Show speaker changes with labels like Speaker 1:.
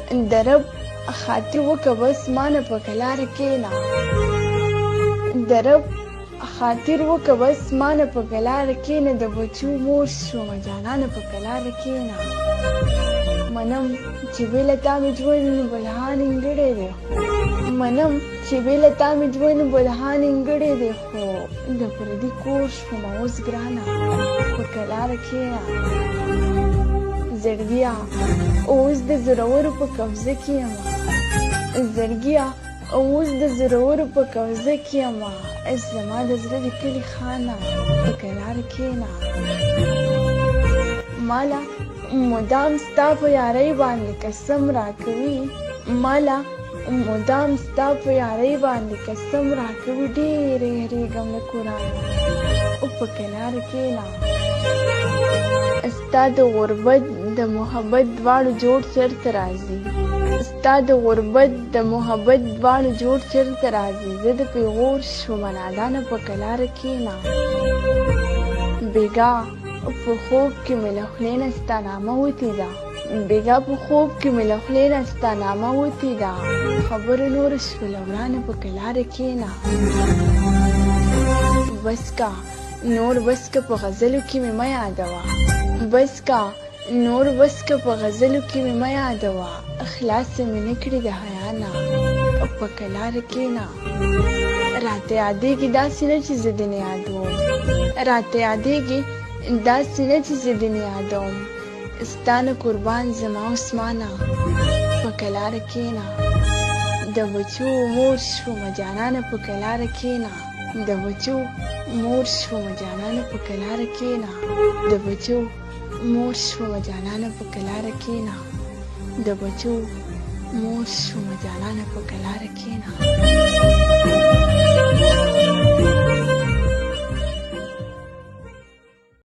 Speaker 1: درب خاطر وکه بس مانه په کلاره کېنه درب خاطر وکه بس مانه په کلاره کېنه د بچو مور شومه جانانه په کلاره کېنه منم چې بېله تا مې ژوند بلها نیمګړی دی منم چې بېله تا مې ژوند بلها نیمګړی دی خو د پردي کور شومه اوس ګرانه په کلاره کېنه زړګیا اوس د زورورو په قبضه کې یمه زړګیا اوس د زورورو په قبضه کې یمه زما د زړه د کلي خانه په کلاره کېنه مالا مدام ستا په یارۍ باندې قسم راکوي مالا مدام ستا په یارۍ باندې قسم راکوي ډېر یېرېږم له قرآنه او په کلاره کېنه ستا د غربت د محبت دواړو جوړ چرته راځي ستا د غربت د محبت دواړو جوړ چرته راځي زه د پیغور شومه نادانه په کلاره کېنه بېګا په خوب کې مې له خولې نه ستا نامه وتې ده بېګا په خوب کې مې له خولې نه ستا نامه وتې ده خبره نوره شوله ورانه په کلاره کېنه بس کا نور بس که په غزلو کې مې مه یادوه بس کا نور بس که په غزلو کې مې مه یادوه خلاص مې نه کړي د حیا نه په کلاره کېنه راته یادېږي داسې نه چې زه دې نه یادوم راته یادېږي داسې نه چې زه دې نه یادوم ستا نه قربان زما عثمانه په کلاره کېنه د بچو مور شومه جانانه په کلاره کېنه د بچو مور شومه جانانه په کلاره کېنه د بچو مور شومه جانانه په کلاره کېنه د بچو مور شومه جانانه په کلاره کېنه